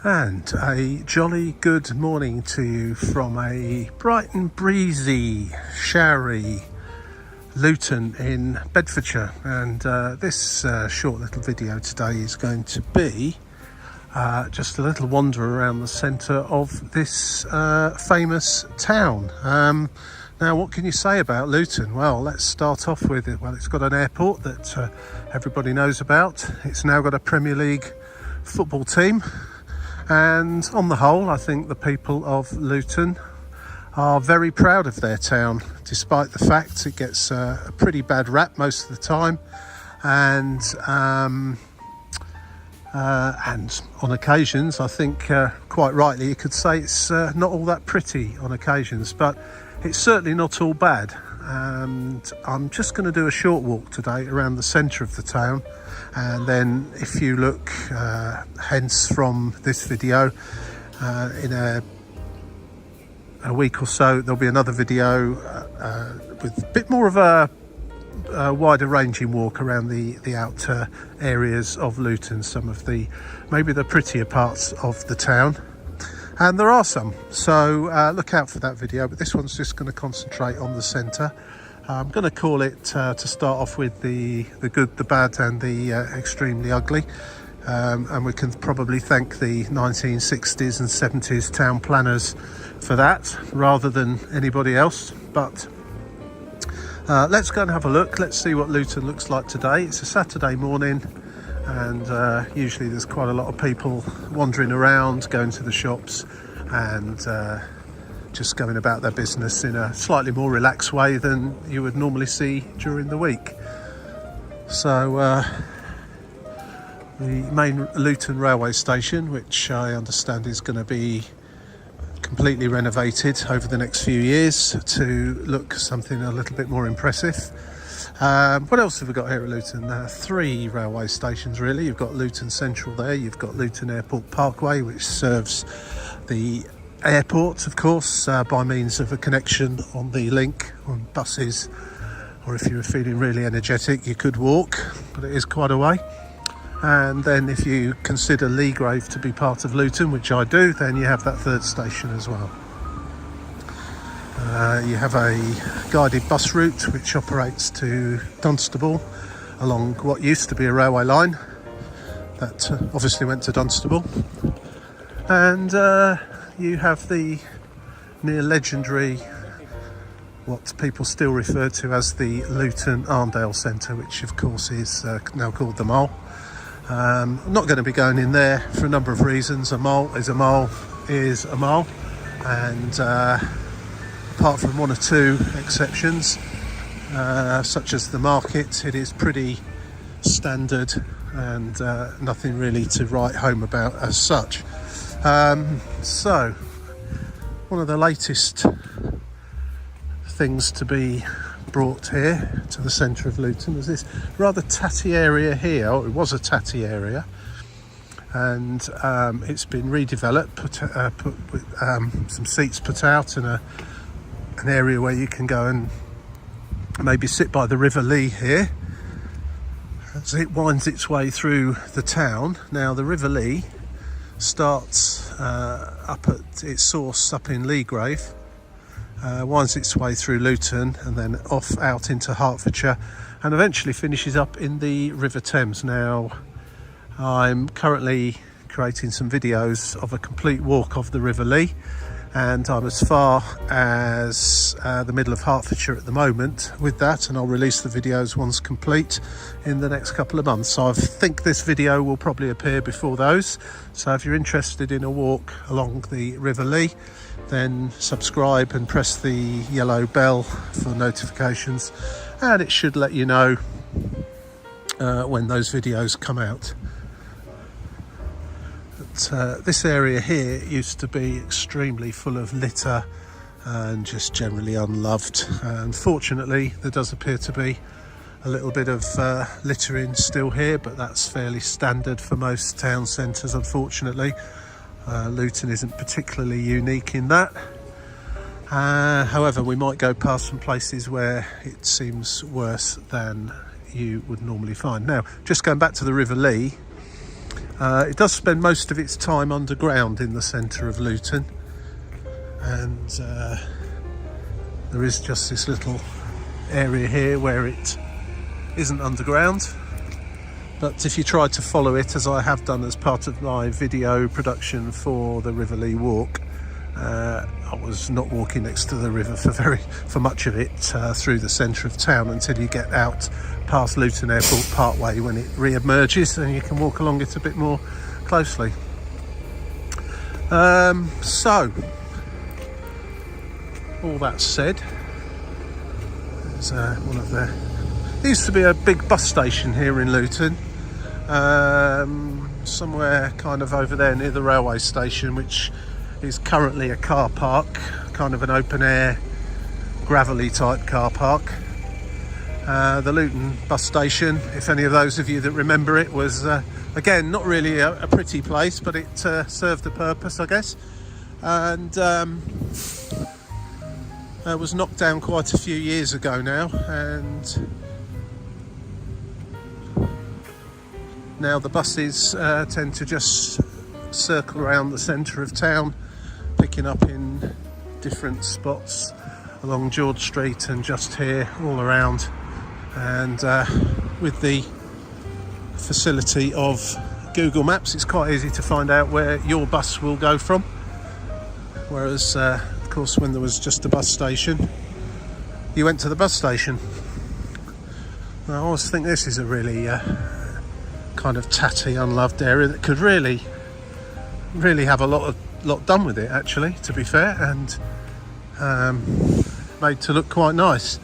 And a jolly good morning to you from a bright and breezy, showery Luton in Bedfordshire. And this short little video today is going to be just a little wander around the centre of this famous town. Now, what can you say about Luton? Well, let's start off with it. Well, it's got an airport that everybody knows about. It's now got a Premier League football team. And on the whole, I think the people of Luton are very proud of their town, despite the fact it gets a pretty bad rap most of the time. And on occasions, I think quite rightly, you could say it's not all that pretty on occasions, but it's certainly not all bad. And I'm just going to do a short walk today around the centre of the town. And then if you look hence from this video, in a week or so, there'll be another video with a bit more of a wider ranging walk around the outer areas of Luton, some of maybe the prettier parts of the town. And there are some, so look out for that video, but this one's just going to concentrate on the centre. I'm going to call it, to start off with, the good, the bad and the extremely ugly. And we can probably thank the 1960s and 70s town planners for that, rather than anybody else. But let's go and have a look. Let's see what Luton looks like today. It's a Saturday morning, and usually there's quite a lot of people wandering around, going to the shops and just going about their business in a slightly more relaxed way than you would normally see during the week. So the main Luton railway station, which I understand is going to be completely renovated over the next few years to look something a little bit more impressive. What else have we got here at Luton? 3 railway stations really. You've got Luton Central there, you've got Luton Airport Parkway, which serves the airport, of course, by means of a connection on the link on buses, or if you were feeling really energetic you could walk, but it is quite a way. And then if you consider Leagrave to be part of Luton, which I do, then you have that 3rd station as well. You have a guided bus route which operates to Dunstable along what used to be a railway line that obviously went to Dunstable. And you have the near legendary, what people still refer to as the Luton Arndale Centre, which of course is now called the Mole. I'm not going to be going in there for a number of reasons. A mole is a mole is a mole, and apart from 1 or 2 exceptions, such as the market, it is pretty standard and nothing really to write home about as such. So one of the latest things to be brought here to the centre of Luton is this rather tatty area here. Or it was a tatty area, and it's been redeveloped, put with some seats put out, and an area where you can go and maybe sit by the River Lea here as it winds its way through the town. Now the River Lea starts up at its source up in Leagrave, winds its way through Luton and then off out into Hertfordshire, and eventually finishes up in the River Thames. Now I'm currently creating some videos of a complete walk of the River Lea, and I'm as far as the middle of Hertfordshire at the moment with that, and I'll release the videos once complete in the next couple of months. So I think this video will probably appear before those, so if you're interested in a walk along the River Lea, then subscribe and press the yellow bell for notifications, and it should let you know when those videos come out. This area here used to be extremely full of litter and just generally unloved. Unfortunately, there does appear to be a little bit of littering still here, but that's fairly standard for most town centres, unfortunately. Luton isn't particularly unique in that. However, we might go past some places where it seems worse than you would normally find. Now, just going back to the River Lea, It does spend most of its time underground in the centre of Luton, and there is just this little area here where it isn't underground. But if you try to follow it, as I have done as part of my video production for the River Lea walk, I was not walking next to the river for much of it through the centre of town until you get out past Luton Airport Parkway, when it re-emerges and you can walk along it a bit more closely. So, all that said, there's one of the... There used to be a big bus station here in Luton, somewhere kind of over there near the railway station, which is currently a car park, kind of an open air gravelly type car park. The Luton bus station, if any of those of you that remember it, was again not really a pretty place, but it served a purpose, I guess, and was knocked down quite a few years ago now, and now the buses tend to just circle around the centre of town, picking up in different spots along George Street and just here all around, and with the facility of Google Maps, it's quite easy to find out where your bus will go from, whereas of course when there was just a bus station, you went to the bus station. I always think this is a really kind of tatty, unloved area that could really have a lot done with it, actually, to be fair, and made to look quite nice.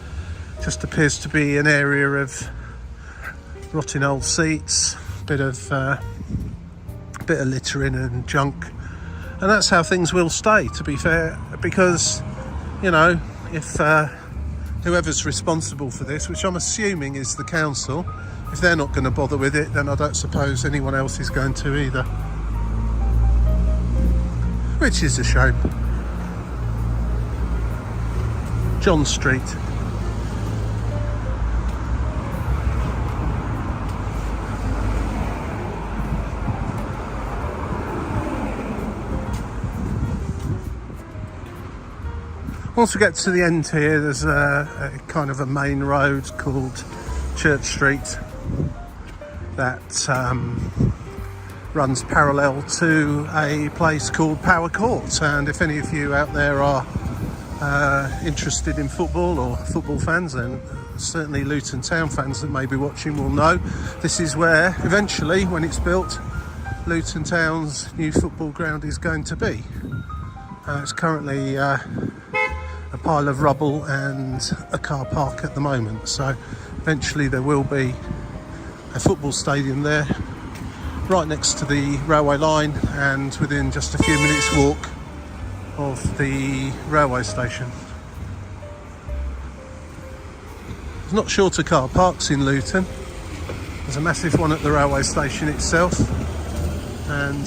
Just appears to be an area of rotting old seats, bit of littering and junk, and that's how things will stay, to be fair, because, you know, if whoever's responsible for this, which I'm assuming is the council, if they're not going to bother with it, then I don't suppose anyone else is going to either, which is a shame. John Street. Once we get to the end here, there's a kind of a main road called Church Street that runs parallel to a place called Power Court, and if any of you out there are interested in football or football fans, then certainly Luton Town fans that may be watching will know this is where eventually, when it's built, Luton Town's new football ground is going to be. It's currently a pile of rubble and a car park at the moment, so eventually there will be a football stadium there, right next to the railway line and within just a few minutes walk of the railway station. There's not short of car parks in Luton. There's a massive one at the railway station itself, and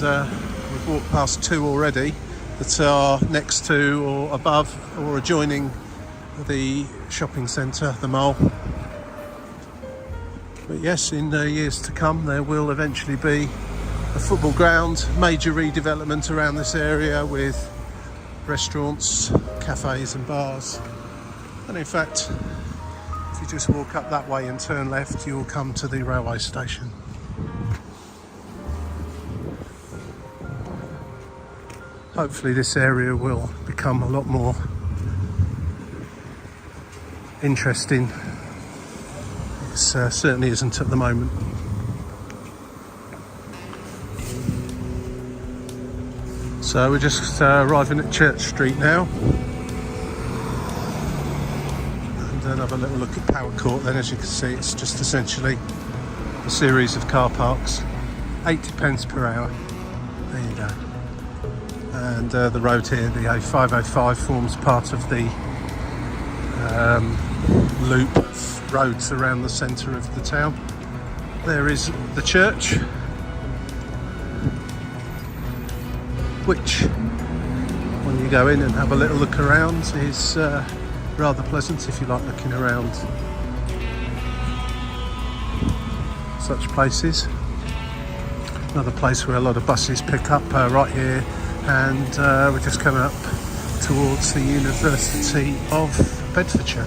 we've walked past two already that are next to or above or adjoining the shopping centre, the mall. But yes, in years to come there will eventually be a football ground, major redevelopment around this area with restaurants, cafes and bars. And in fact, if you just walk up that way and turn left, you'll come to the railway station. Hopefully this area will become a lot more interesting. It certainly isn't at the moment. So we're just arriving at Church Street now, and then have a little look at Power Court. Then, as you can see, it's just essentially a series of car parks, 80p per hour. There you go. And the road here, the A505, forms part of the loop of roads around the centre of the town. There is the church, which, when you go in and have a little look around, is rather pleasant if you like looking around such places. Another place where a lot of buses pick up right here, and we're just coming up towards the University of Bedfordshire.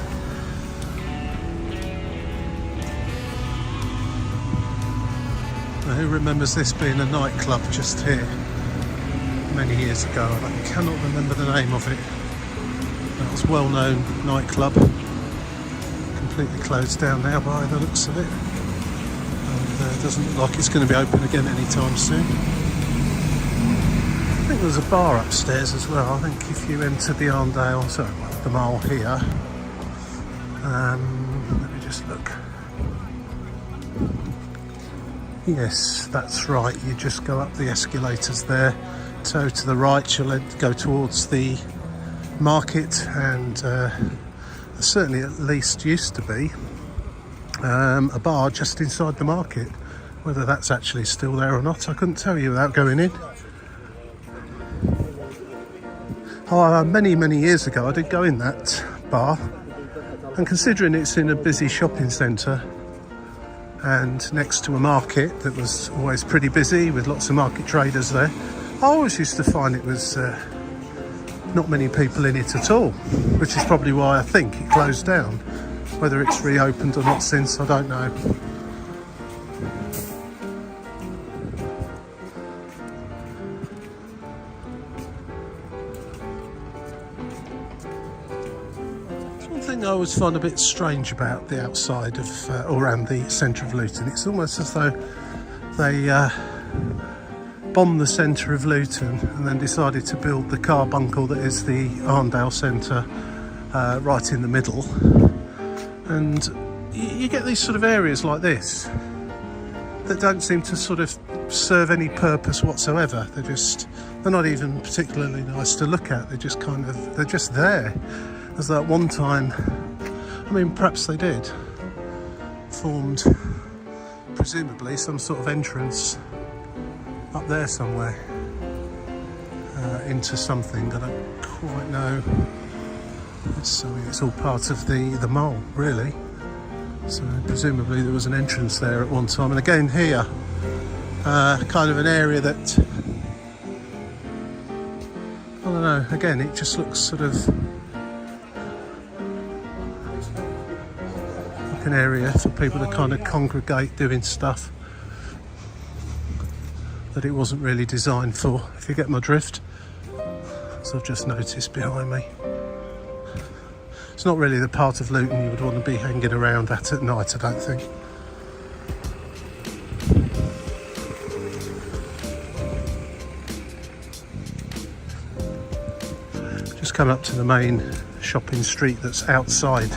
Now, who remembers this being a nightclub just here many years ago? I cannot remember the name of it. That was a well-known nightclub, completely closed down now by the looks of it, and doesn't look like it's going to be open again anytime soon. I think there's a bar upstairs as well. I think if you enter the the mile here, let me just look. Yes, that's right, you just go up the escalators there, so to the right you'll go towards the market, and certainly at least used to be a bar just inside the market. Whether that's actually still there or not, I couldn't tell you without going in. Many years ago I did go in that bar, and considering it's in a busy shopping centre and next to a market that was always pretty busy with lots of market traders there, I always used to find it was not many people in it at all, which is probably why I think it closed down. Whether it's reopened or not since, I don't know. One thing I always find a bit strange about the outside of or around the centre of Luton, it's almost as though they bombed the centre of Luton and then decided to build the carbuncle that is the Arndale Centre right in the middle, and you get these sort of areas like this that don't seem to sort of serve any purpose whatsoever. They're not even particularly nice to look at. They're just there. As though at one time, I mean, perhaps they did, formed presumably some sort of entrance up there somewhere into something. I don't quite know. It's all part of the mole, really. So presumably there was an entrance there at one time. And again here, kind of an area that, I don't know, again it just looks sort of like an area for people to kind of congregate doing stuff that it wasn't really designed for, if you get my drift. So I've just noticed behind me. It's not really the part of Luton you would want to be hanging around at night, I don't think. Just come up to the main shopping street that's outside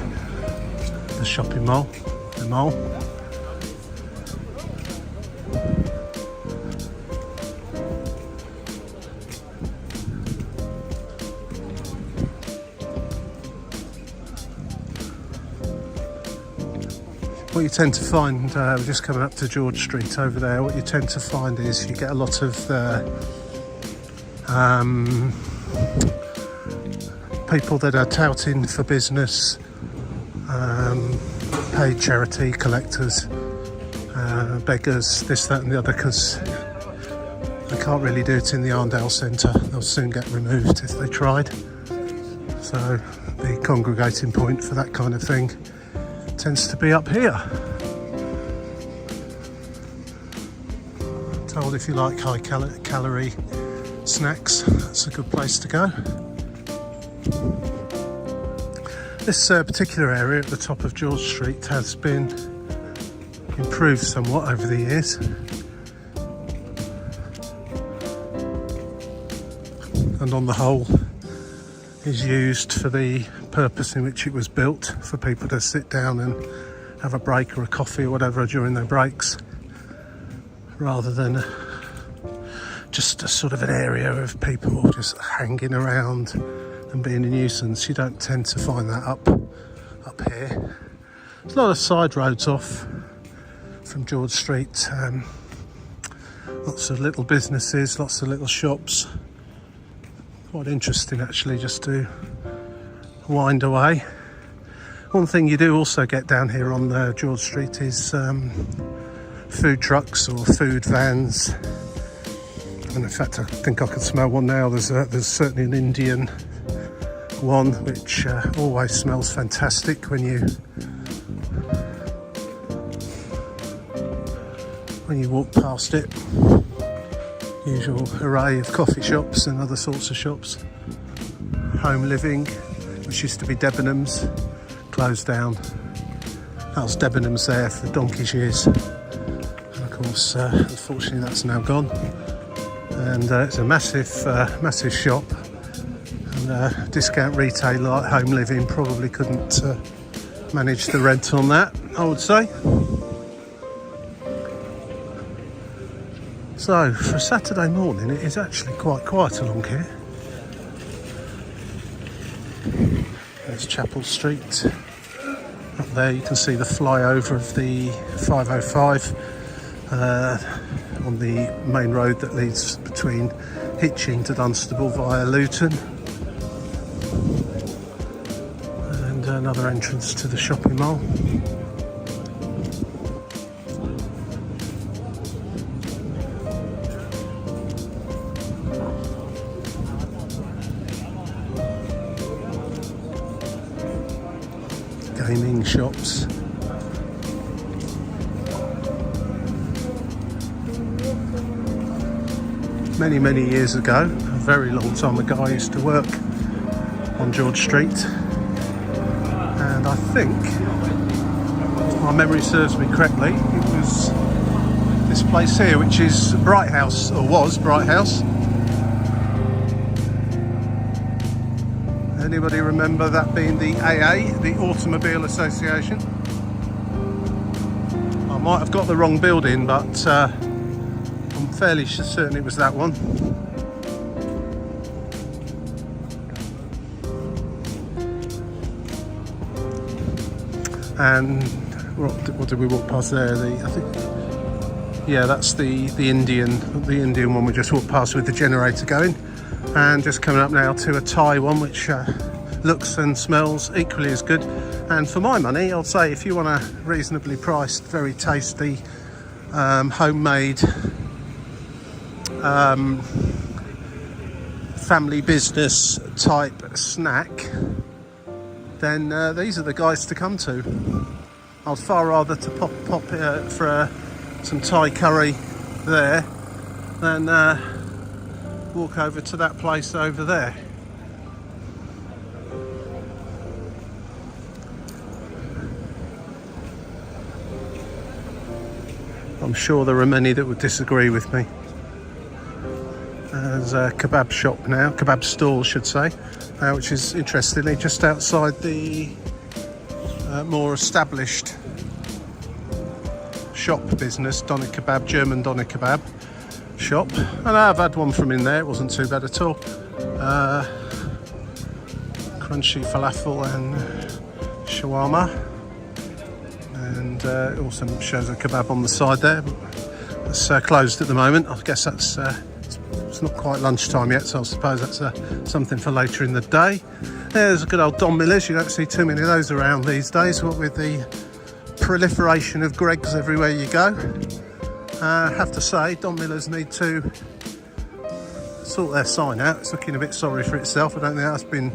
the shopping mall, the mall. What you tend to find, we're just coming up to George Street over there, what you tend to find is you get a lot of people that are touting for business, paid charity collectors, beggars, this, that and the other, because they can't really do it in the Arndale Centre. They'll soon get removed if they tried. So the congregating point for that kind of thing tends to be up here. Told if you like high calorie snacks, that's a good place to go. This particular area at the top of George Street has been improved somewhat over the years. And on the whole is used for the purpose in which it was built, for people to sit down and have a break or a coffee or whatever during their breaks, rather than just a sort of an area of people just hanging around and being a nuisance. You don't tend to find that up here. There's a lot of side roads off from George Street, lots of little businesses, lots of little shops. Quite interesting actually, just to wind away. One thing you do also get down here on George Street is food trucks or food vans And in fact, I think I can smell one now. There's certainly an Indian one, which always smells fantastic when you walk past it. Usual array of coffee shops and other sorts of shops. Home Living, which used to be Debenhams, closed down. That was Debenhams there for donkey's years. And of course, unfortunately, that's now gone. And it's a massive shop. And a discount retailer like Home Living probably couldn't manage the rent on that, I would say. So, for a Saturday morning, it is actually quite quiet along here. There's Chapel Street. Up there you can see the flyover of the 505 on the main road that leads between Hitchin to Dunstable via Luton. And another entrance to the shopping mall. Gaming shops. Many years ago, a very long time ago, I used to work on George Street, and I think, if my memory serves me correctly, it was this place here, which is Bright House, or was Bright House. Anybody remember that being the AA, the Automobile Association? I might have got the wrong building, but I'm fairly certain it was that one. And what did we walk past there? I think, yeah, that's the Indian one we just walked past with the generator going. And just coming up now to a Thai one, which looks and smells equally as good. And for my money, I'll say if you want a reasonably priced, very tasty, homemade, family business type snack, then these are the guys to come to. I'd far rather to pop for some Thai curry there than walk over to that place over there. I'm sure there are many that would disagree with me. There's a kebab shop now, kebab stall should say, which is interestingly just outside the more established shop business, doner kebab, German doner kebab shop. And I've had one from in there, it wasn't too bad at all. Crunchy falafel and shawarma. And it also shows a kebab on the side there. It's closed at the moment. I guess that's it's not quite lunchtime yet, so I suppose that's something for later in the day. There's a good old Don Miller's. You don't see too many of those around these days, what with the proliferation of Greggs everywhere you go. I have to say, Don Miller's need to sort their sign out. It's looking a bit sorry for itself. I don't think that's been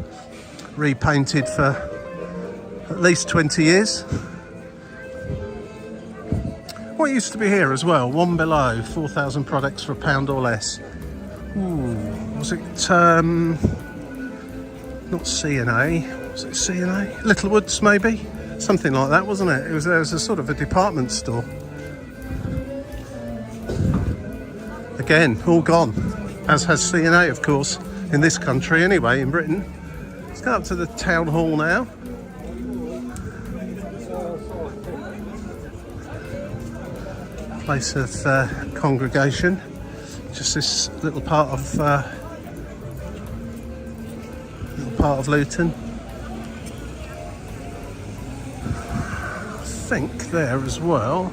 repainted for at least 20 years. What used to be here as well, One Below, 4,000 products for £1 or less. Ooh, was it, not C&A, was it C&A? Littlewoods maybe? Something like that, wasn't it? There was a sort of a department store. Again, all gone, as has C&A of course, in this country anyway, in Britain. Let's go up to the town hall now. Place of congregation, just this little part of Luton. I think there as well,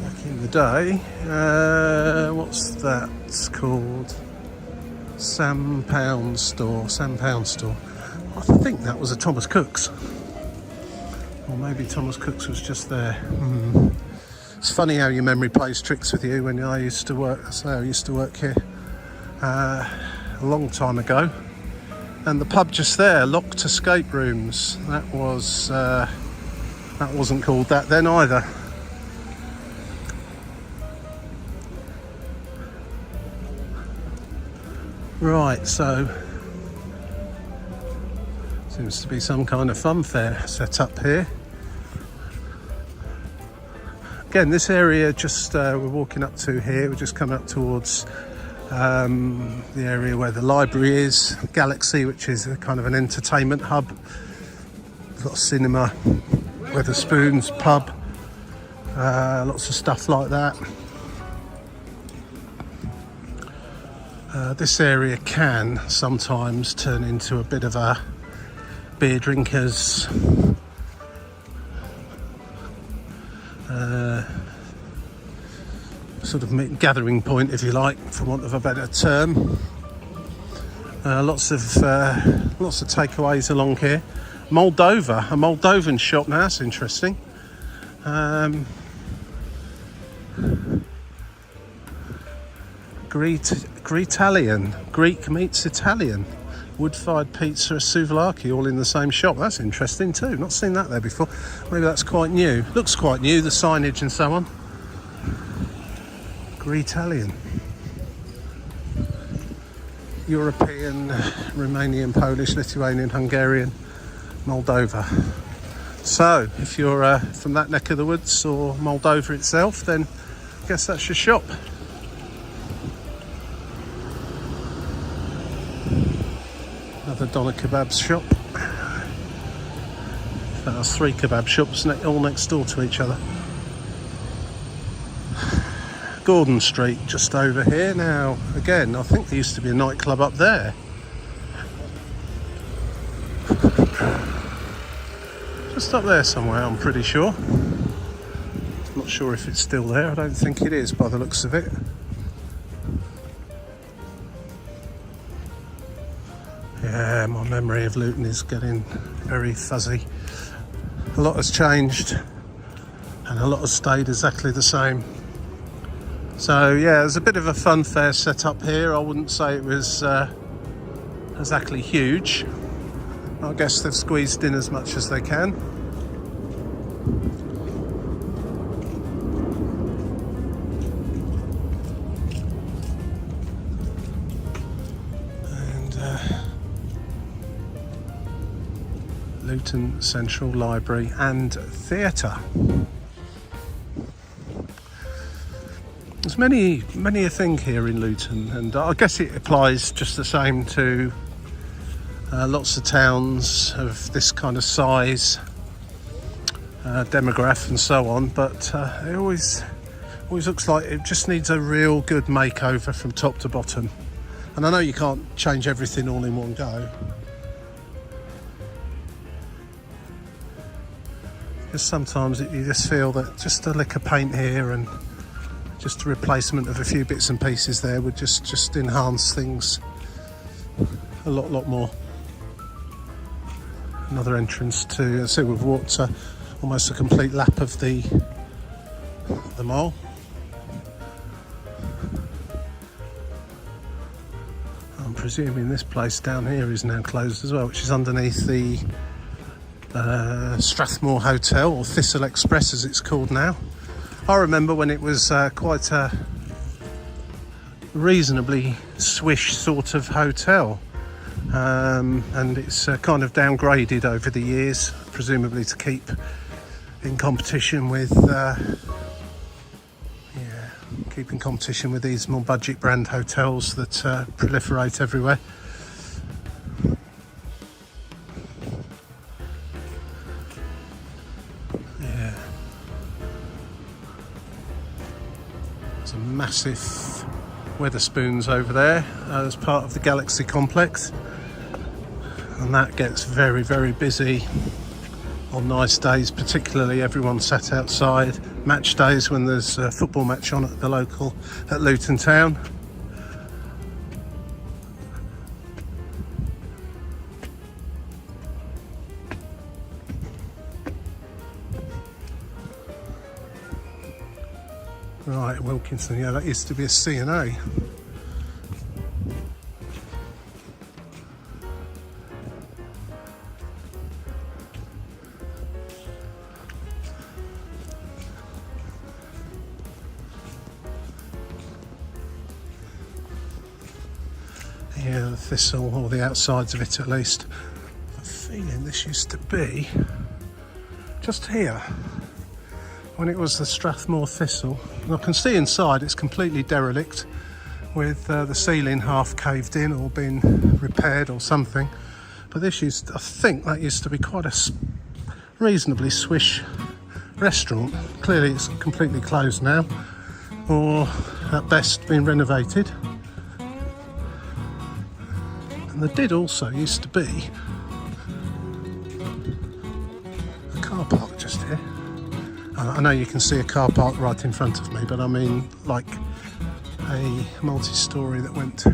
back in the day, what's that called? Sam Pound store. I think that was a Thomas Cook's. Or maybe Thomas Cook's was just there. It's funny how your memory plays tricks with you. When I used to work, I used to work here a long time ago, and the pub just there, locked escape rooms. That wasn't called that then either. Right, so seems to be some kind of fun fair set up here. Again, this area just we're walking up to here, we're just coming up towards the area where the library is, Galaxy, which is a kind of an entertainment hub. We've got a cinema, Wetherspoons pub, lots of stuff like that. This area can sometimes turn into a bit of a beer drinkers sort of gathering point, if you like, for want of a better term. Lots of takeaways along here. Moldova, a Moldovan shop now. That's interesting. Greetalian, Greek meets Italian, wood-fired pizza, souvlaki, all in the same shop. That's interesting too. Not seen that there before. Maybe that's quite new. Looks quite new, the signage and so on. Greetalian. European, Romanian, Polish, Lithuanian, Hungarian, Moldova. So, if you're from that neck of the woods or Moldova itself, then I guess that's your shop. Another doner kebab shop. That's 3 kebab shops all next door to each other. Gordon Street just over here. Now, again, I think there used to be a nightclub up there. Just up there somewhere, I'm pretty sure. I'm not sure if it's still there. I don't think it is by the looks of it. Yeah, my memory of Luton is getting very fuzzy. A lot has changed and a lot has stayed exactly the same. So yeah, there's a bit of a fun fair set up here. I wouldn't say it was exactly huge. I guess they've squeezed in as much as they can. Luton Central Library and Theatre. There's many a thing here in Luton, and I guess it applies just the same to lots of towns of this kind of size, demograph and so on, but it always looks like it just needs a real good makeover from top to bottom. And I know you can't change everything all in one go. Sometimes you just feel that just a lick of paint here and just a replacement of a few bits and pieces there would just enhance things a lot more. Another entrance to, so we've walked almost a complete lap of the mall. I'm presuming this place down here is now closed as well, which is underneath the Strathmore Hotel, or Thistle Express as it's called now. I remember when it was quite a reasonably swish sort of hotel, and it's kind of downgraded over the years, presumably to keep in competition with these more budget brand hotels that proliferate everywhere. Massive Wetherspoons over there as part of the Galaxy complex, and that gets very busy on nice days, particularly everyone sat outside. Match days when there's a football match on at the local at Luton Town. Right, Wilkinson, yeah, that used to be a C&A. Yeah, the thistle, or the outsides of it at least. I have a feeling this used to be just here when it was the Strathmore Thistle. And I can see inside it's completely derelict with the ceiling half caved in or been repaired or something. But this used, I think that used to be quite a reasonably swish restaurant. Clearly it's completely closed now, or at best been renovated. And there did also used to be a car park just here. I know you can see a car park right in front of me, but I mean like a multi-storey that went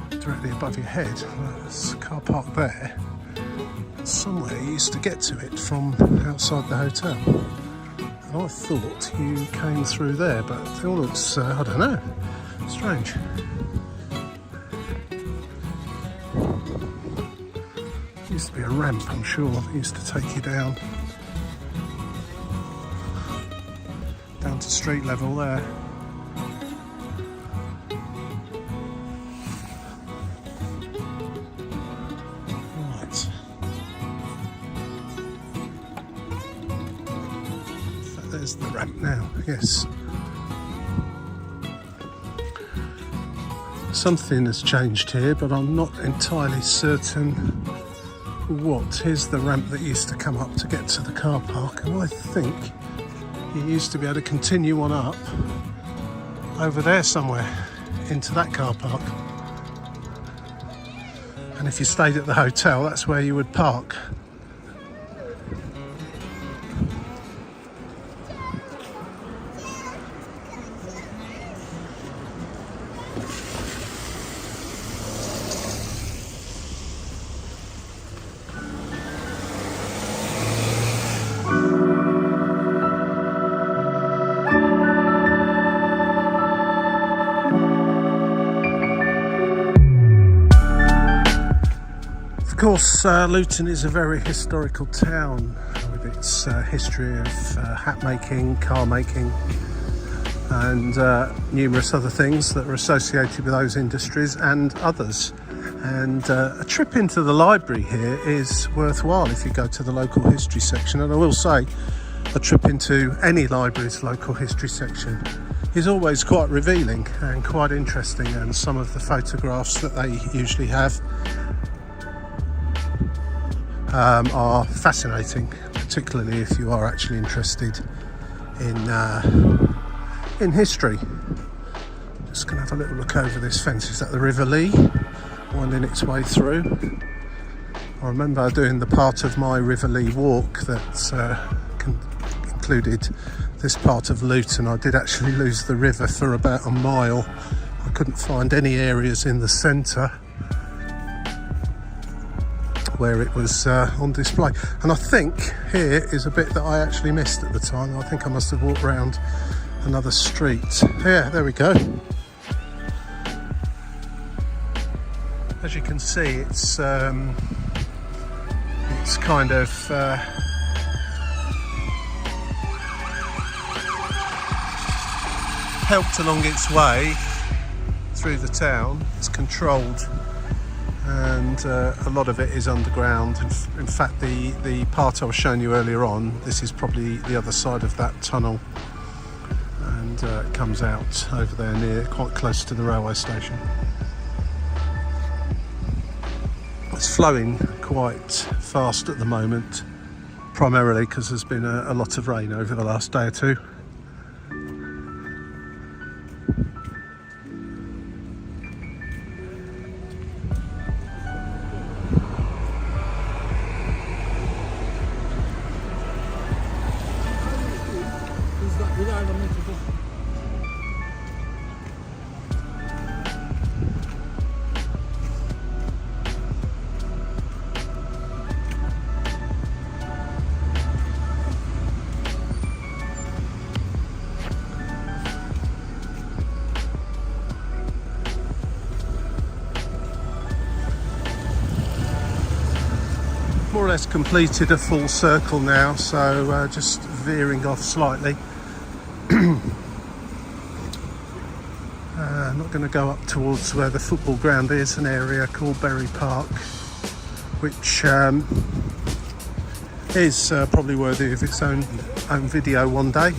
directly above your head. There's a car park there. Somewhere you used to get to it from outside the hotel. And I thought you came through there, but it all looks, I don't know, strange. Used to be a ramp, I'm sure, that used to take you down to street level there. Right. There's the ramp now, yes. Something has changed here, but I'm not entirely certain what. Here's the ramp that used to come up to get to the car park, and I think you used to be able to continue on up over there somewhere into that car park. And if you stayed at the hotel, that's where you would park. Of course, Luton is a very historical town with its history of hat making, car making, and numerous other things that are associated with those industries and others. And a trip into the library here is worthwhile if you go to the local history section. And I will say, a trip into any library's local history section is always quite revealing and quite interesting, and some of the photographs that they usually have are fascinating, particularly if you are actually interested in history. Just going to have a little look over this fence. Is that the River Lea winding its way through? I remember doing the part of my River Lea walk that included this part of Luton. I did actually lose the river for about a mile. I couldn't find any areas in the centre where it was on display, and I think here is a bit that I actually missed at the time. I think I must have walked round another street. Yeah, there we go. As you can see, it's kind of helped along its way through the town. It's controlled, and a lot of it is underground. In fact, the part I was showing you earlier on, this is probably the other side of that tunnel, and it comes out over there near, quite close to the railway station. It's flowing quite fast at the moment, primarily because there's been a lot of rain over the last day or two. more or less completed a full circle now, so just veering off slightly. Not going to go up towards where the football ground is, an area called Bury Park, which is probably worthy of its own video one day.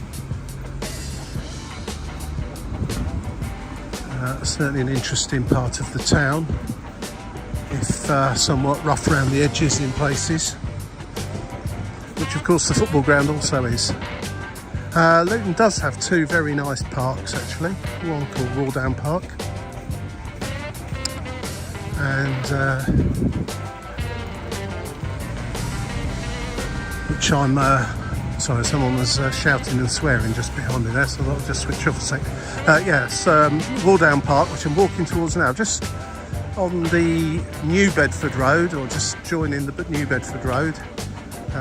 Certainly an interesting part of the town, if somewhat rough around the edges in places, which of course the football ground also is. Luton does have two very nice parks actually, one called Wardown Park and which I'm sorry, someone was shouting and swearing just behind me there, so I'll just switch off a sec. Yes, Wardown Park, which I'm walking towards now, just on the New Bedford Road, or just joining the New Bedford Road,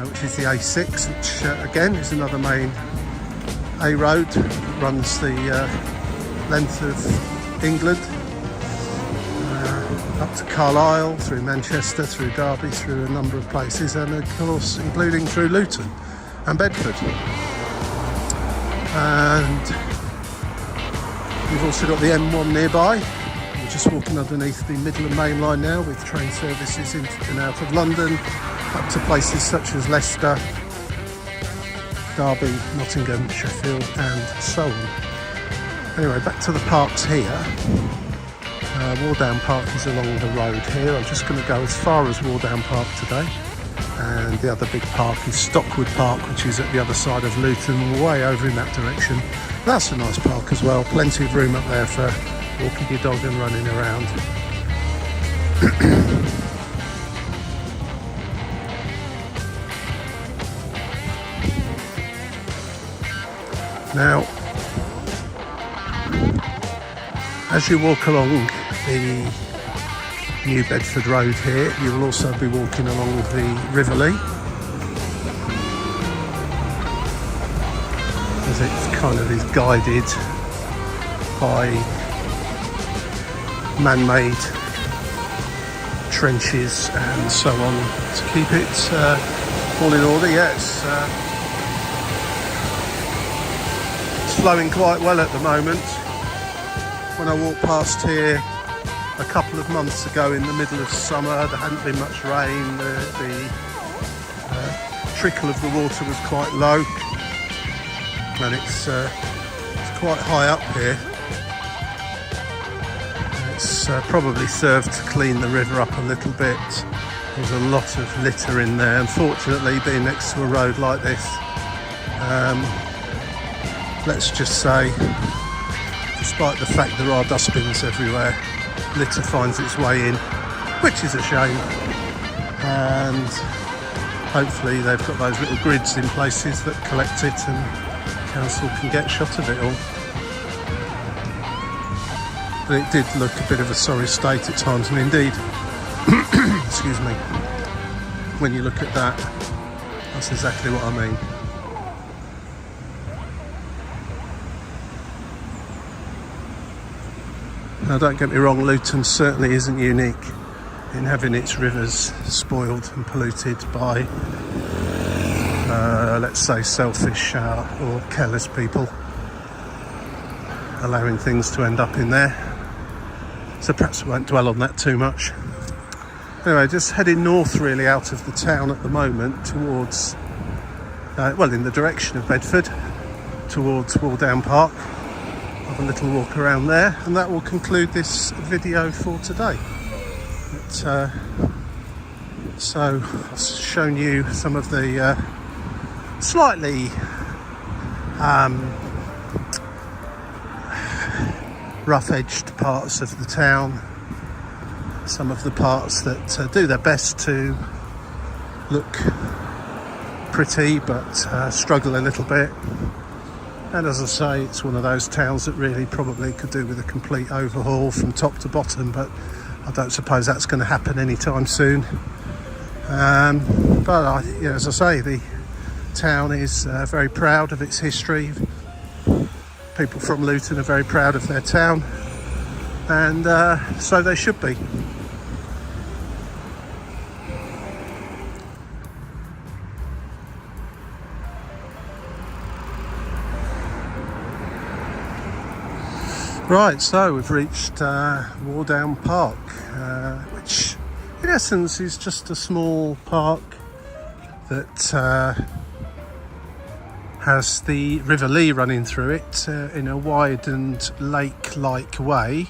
which is the A6, which again is another main A road that runs the length of England, up to Carlisle, through Manchester, through Derby, through a number of places, and of course including through Luton and Bedford. And we've also got the M1 nearby. We're just walking underneath the Midland Main Line now, with train services into and out of London, up to places such as Leicester, Derby, Nottingham, Sheffield and so on. Anyway, back to the parks here. Wardown Park is along the road here. I'm just going to go as far as Wardown Park today. And the other big park is Stockwood Park, which is at the other side of Luton, way over in that direction. That's a nice park as well. Plenty of room up there for walking your dog and running around. Now, as you walk along the New Bedford Road here, you will also be walking along the River Lea, as it kind of is guided by man-made trenches and so on to keep it all in order. Yes, it's flowing quite well at the moment. When I walked past here a couple of months ago in the middle of summer, there hadn't been much rain, the trickle of the water was quite low, and it's quite high up here. It's probably served to clean the river up a little bit. There's a lot of litter in there. Unfortunately, being next to a road like this, let's just say, despite the fact there are dustbins everywhere, litter finds its way in, which is a shame. And hopefully they've got those little grids in places that collect it and council can get shot of it all. But it did look a bit of a sorry state at times, and indeed, excuse me, when you look at that, that's exactly what I mean. Now, don't get me wrong, Luton certainly isn't unique in having its rivers spoiled and polluted by, let's say, selfish or careless people, allowing things to end up in there. So perhaps we won't dwell on that too much. Anyway, just heading north really out of the town at the moment towards, well, in the direction of Bedford, towards Wardown Park. Have a little walk around there, and that will conclude this video for today. But, so I've shown you some of the slightly rough-edged parts of the town, some of the parts that do their best to look pretty but struggle a little bit. And as I say, it's one of those towns that really probably could do with a complete overhaul from top to bottom, but I don't suppose that's going to happen anytime soon. But as I say, the town is very proud of its history. People from Luton are very proud of their town, and so they should be. Right, so we've reached Wardown Park, which in essence is just a small park that has the River Lea running through it in a widened lake-like way,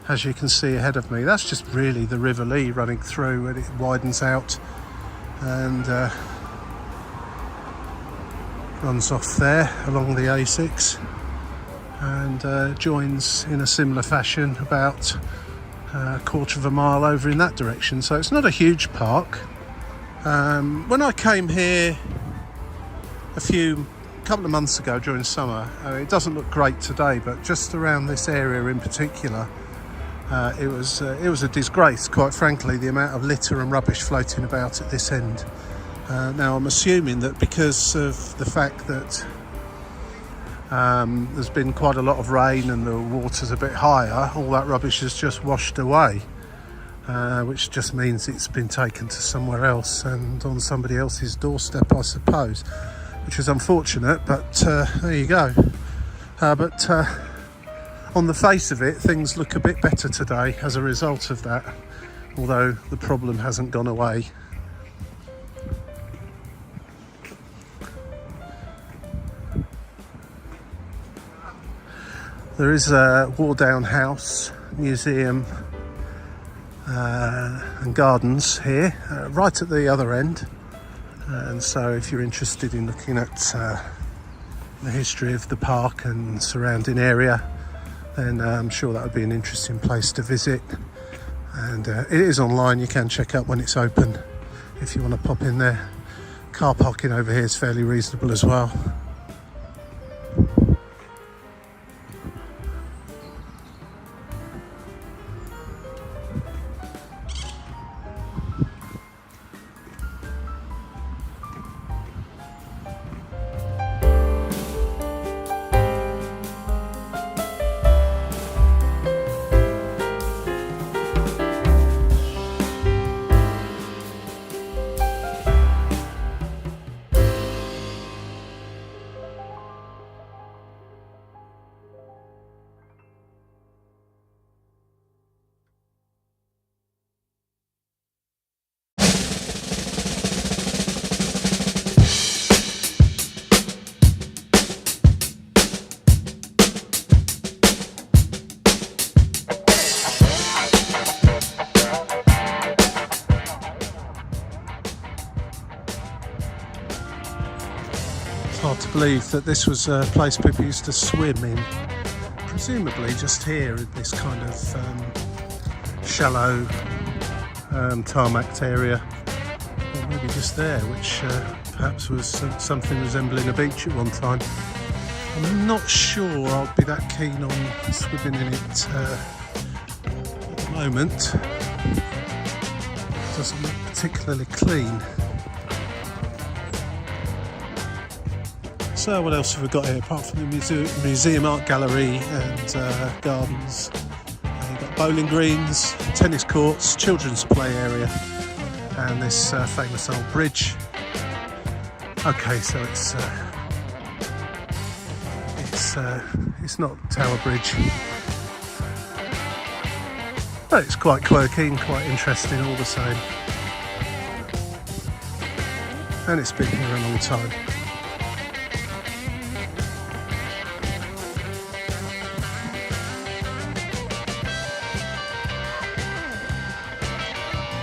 as you can see ahead of me. That's just really the River Lea running through, and it widens out and runs off there along the A6 and joins in a similar fashion about a quarter of a mile over in that direction. So it's not a huge park. When I came here a couple of months ago during summer, it doesn't look great today, but just around this area in particular, it was a disgrace, quite frankly, the amount of litter and rubbish floating about at this end. Now I'm assuming that because of the fact that there's been quite a lot of rain and the water's a bit higher, all that rubbish has just washed away, which just means it's been taken to somewhere else and on somebody else's doorstep, I suppose, which is unfortunate, but there you go. But on the face of it, things look a bit better today as a result of that, although the problem hasn't gone away. There is a Wardown House, museum and gardens here, right at the other end. And so if you're interested in looking at the history of the park and surrounding area, then I'm sure that would be an interesting place to visit. And it is online, you can check out when it's open if you want to pop in there. Car parking over here is fairly reasonable as well. Hard to believe that this was a place people used to swim in, presumably just here in this kind of shallow tarmacked area, or maybe just there, which perhaps was something resembling a beach at one time. I'm not sure I'd be that keen on swimming in it at the moment. It doesn't look particularly clean. So what else have we got here apart from the museum art gallery and gardens? You've got bowling greens, tennis courts, children's play area, and this famous old bridge. Okay, so it's not Tower Bridge, but it's quite quirky and quite interesting all the same, and it's been here a long time.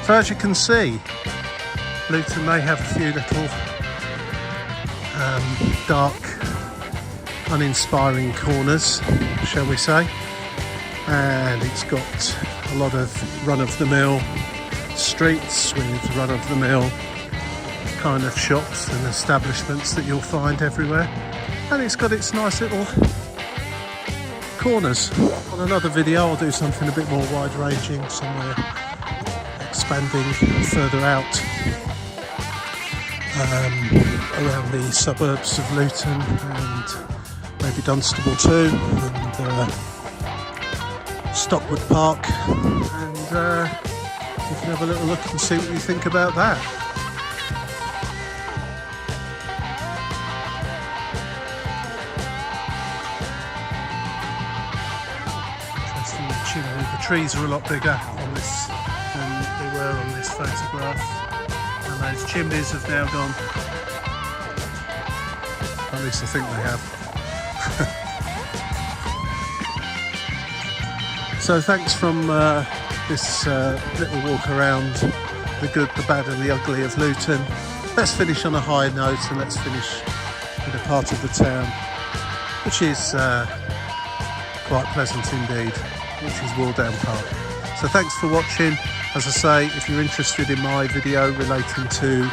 So as you can see, Luton may have a few little dark, uninspiring corners, shall we say, and it's got a lot of run-of-the-mill streets with run-of-the-mill kind of shops and establishments that you'll find everywhere, and it's got its nice little corners. On another video I'll do something a bit more wide-ranging, somewhere expanding further out around the suburbs of Luton and maybe Dunstable too, and Stockwood Park, and you can have a little look and see what you think about that. trees are a lot bigger on this than they were on this photograph, and those chimneys have now gone. At least I think they have. So thanks from this little walk around the good, the bad and the ugly of Luton. Let's finish on a high note, and let's finish in a part of the town which is quite pleasant indeed, which is Wardown Park. So thanks for watching. As I say, if you're interested in my video relating to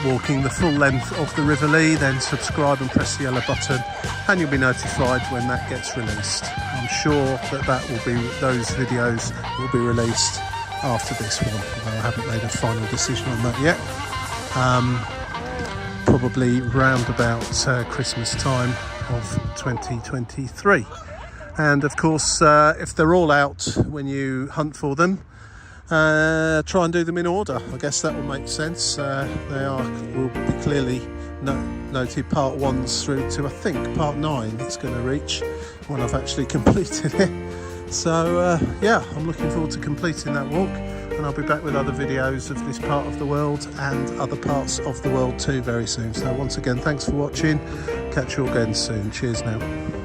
walking the full length of the River Lea, then subscribe and press the yellow button, and you'll be notified when that gets released. I'm sure that those videos will be released after this one, although I haven't made a final decision on that yet. Probably round about Christmas time of 2023. And of course, if they're all out when you hunt for them, try and do them in order. I guess that will make sense. Will be clearly noted part 1s through to, I think, part 9 it's going to reach when I've actually completed it. So yeah, I'm looking forward to completing that walk, and I'll be back with other videos of this part of the world and other parts of the world too very soon. So once again, thanks for watching. Catch you again soon. Cheers now.